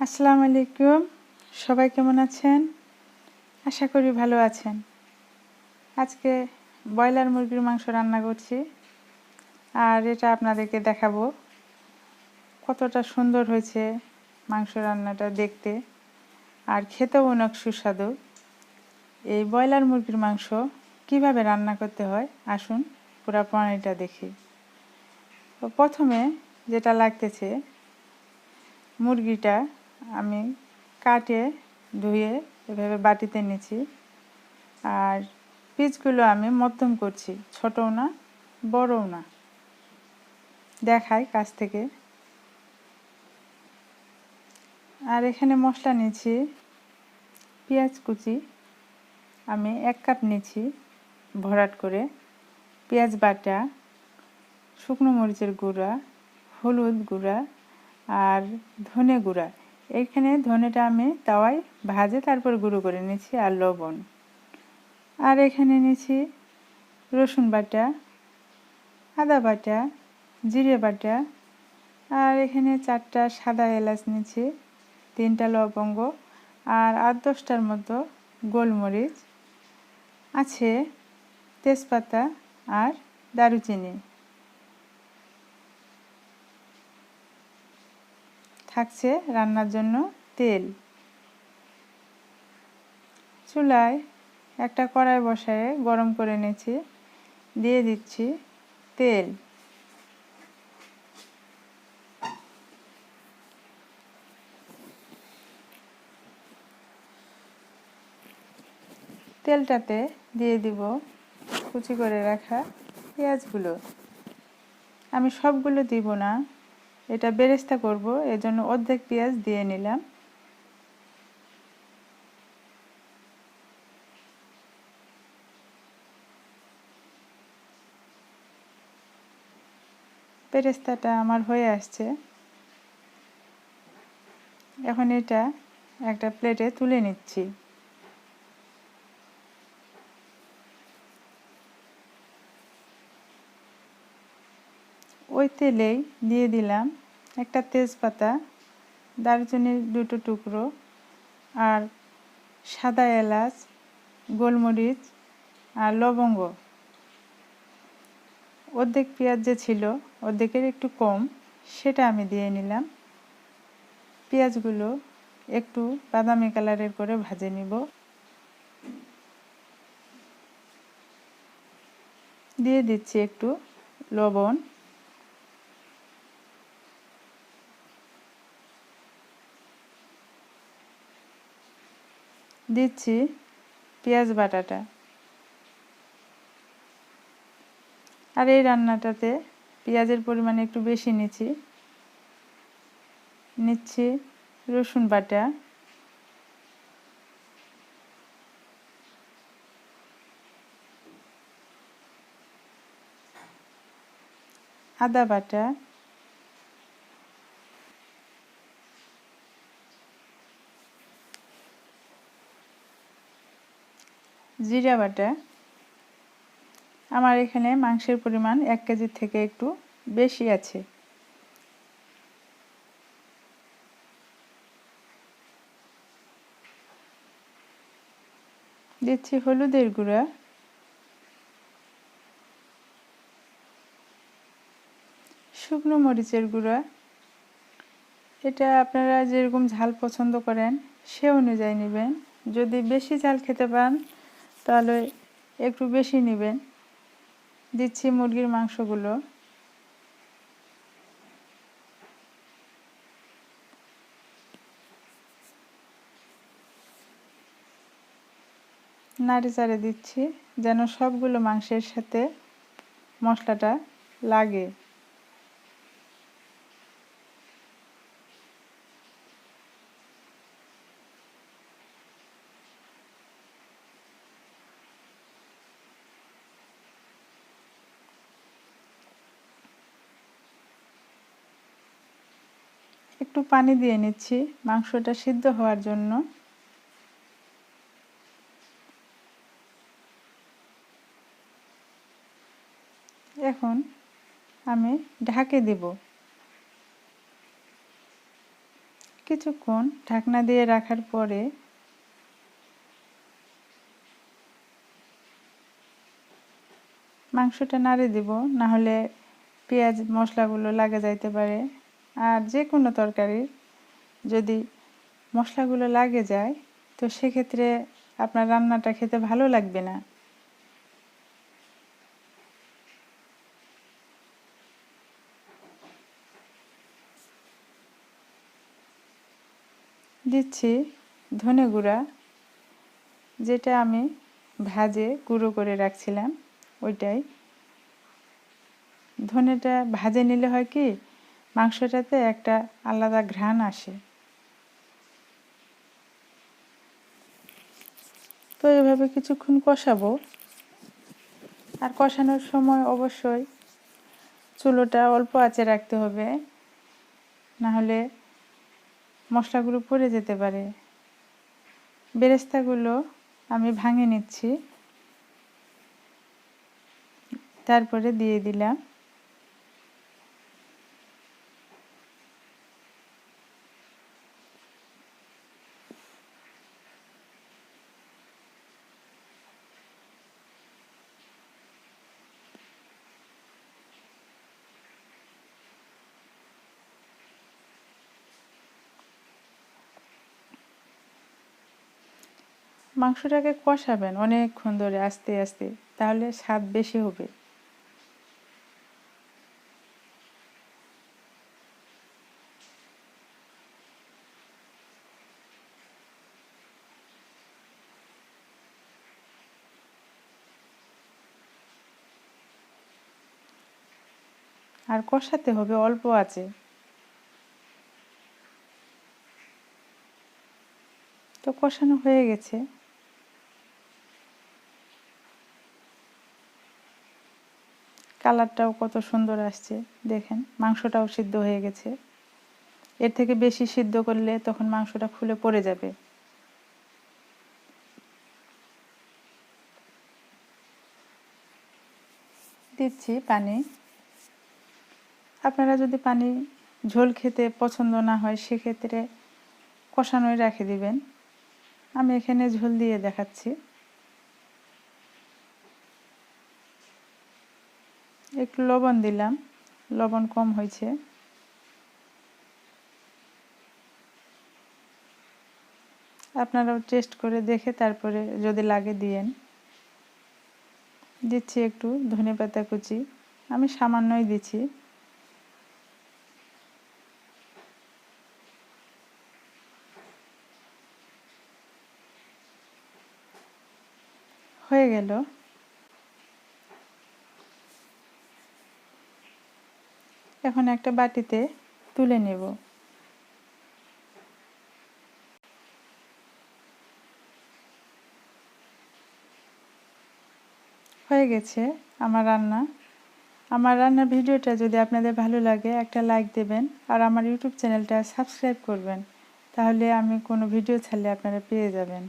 আসসালামু আলাইকুম। সবাই কেমন আছেন? আশা করি ভালো আছেন। আজকে ব্রয়লার মুরগির মাংস রান্না করছি, আর এটা আপনাদেরকে দেখাবো কতটা সুন্দর হয়েছে মাংস রান্নাটা দেখতে, আর খেতেও অনেক সুস্বাদু। এই ব্রয়লার মুরগির মাংস কিভাবে রান্না করতে হয় আসুন পুরো প্রণালীটা দেখি। তো প্রথমে যেটা লাগতেছে, মুরগিটা আমি কাটে ধুয়ে এভাবে বাটিতে নিয়েছি, আর পিসগুলো আমি মধ্যম করছি, ছোটও না বড়ও না। দেখাই কাছ থেকে। আর এখানে মশলা নিয়েছি, পেঁয়াজ কুচি আমি 1 কাপ নিয়েছি ভরাট করে, পেঁয়াজ বাটা, শুকনো মরিচের গুঁড়া, হলুদ গুঁড়া আর ধনে গুঁড়া। এখানে ধনেটা আমি তাওয়ায় ভাজে তারপর গুঁড়ো করে নিয়েছি, আর লবণ। আর এখানে নিয়েছি রসুন বাটা, আদা বাটা, জিরে বাটা, আর এখানে 4টা সাদা এলাচ নিয়েছি, 3টা লবঙ্গ, আর 8-10টার মতো গোলমরিচ আছে, তেজপাতা আর দারুচিনি থাকছে। রান্নার জন্য তেল। চুলায় একটা কড়াই বসায় গরম করে নিয়েছি, দিয়ে দিচ্ছি তেল। তেলটাতে দিয়ে দিব কুচি করে রাখা পেঁয়াজগুলো। আমি সবগুলো দিব না, এটা বেরেস্তা করব, এজন্য অর্ধেক পেঁয়াজ দিয়ে নিলাম। বেরেস্তাটা আমার হয়ে আসছে, এখন এটা একটা প্লেটে তুলে নিচ্ছি। ওই তেলেই দিয়ে দিলাম একটা তেজপাতা, দারুচিনির 2টো টুকরো, আর সাদা এলাচ, গোলমরিচ আর লবঙ্গ। অর্ধেক পেঁয়াজ যে ছিল অর্ধেকের একটু কম, সেটা আমি দিয়ে নিলাম। পেঁয়াজগুলো একটু বাদামি কালারের করে ভেজে নিব। দিয়ে দিচ্ছি একটু লবণ, দিচ্ছি পেঁয়াজ বাটাটা। আর এই রান্নাটাতে পেঁয়াজের পরিমাণ একটু বেশি নিচ্ছি রসুন বাটা, আদা বাটা, জিরা বাটা। আমার এখানে মাংসের পরিমাণ 1 কেজির থেকে একটু বেশি আছে। দিচ্ছি হলুদের গুঁড়া, শুকনো মরিচের গুঁড়া। এটা আপনারা যেরকম ঝাল পছন্দ করেন সে অনুযায়ী নেবেন। যদি বেশি ঝাল খেতে পান তাহলে একটু বেশি নেবেন। দিচ্ছি মুরগির মাংসগুলো, নাড়ে চাড়ে দিচ্ছি যেন সবগুলো মাংসের সাথে মশলাটা লাগে। একটু পানি দিয়ে নিচ্ছি মাংসটা সিদ্ধ হওয়ার জন্য। এখন আমি ঢাকে দেব। কিছুক্ষণ ঢাকনা দিয়ে রাখার পরে মাংসটা নাড়ে দিব, না হলে পেঁয়াজ মশলাগুলো লাগে যাইতে পারে। আর যে কোনো তরকারির যদি মশলাগুলো লাগে যায় তো সেক্ষেত্রে আপনার রান্নাটা খেতে ভালো লাগবে না। দিচ্ছি ধনে গুঁড়া, যেটা আমি ভাজে গুঁড়ো করে রাখছিলাম ওইটাই। ধনেটা ভাজে নিলে হয় কি মাংসটাতে একটা আলাদা ঘ্রাণ আসে। তো এভাবে কিছুক্ষণ কষাবো। আর কষানোর সময় অবশ্যই চুলোটা অল্প আঁচে রাখতে হবে, না হলে মশলাগুলো পুড়ে যেতে পারে। বেরেস্তাগুলো আমি ভাঙে নিচ্ছি, তারপরে দিয়ে দিলাম। মাংসটাকে কষাবেন অনেকক্ষণ ধরে আস্তে আস্তে, তাহলে স্বাদ বেশি হবে। আর কষাতে হবে অল্প আঁচে। তো কষানো হয়ে গেছে। কালারটাও কত সুন্দর আসছে দেখেন, মাংসটাও সিদ্ধ হয়ে গেছে। এর থেকে বেশি সিদ্ধ করলে তখন মাংসটা খুলে পড়ে যাবে। দিচ্ছি পানি। আপনারা যদি পানি ঝোল খেতে পছন্দ না হয় সেক্ষেত্রে কষানোই রেখে দিবেন। আমি এখানে ঝোল দিয়ে দেখাচ্ছি। একটু লবণ দিলাম, লবণ কম হয়েছে। আপনারাও টেস্ট করে দেখে তারপরে যদি লাগে দিয়েন। দিচ্ছি একটু ধনেপাতা কুচি, আমি সামান্যই দিচ্ছি। হয়ে গেল। এখন একটা বাটিতে তুলে নেব। হয়ে গেছে আমার রান্না। আমার রান্নার ভিডিওটা যদি আপনাদের ভালো লাগে একটা লাইক দেবেন, আর আমার ইউটিউব চ্যানেলটা সাবস্ক্রাইব করবেন, তাহলে আমি কোনো ভিডিও ছাড়লে আপনারা পেয়ে যাবেন।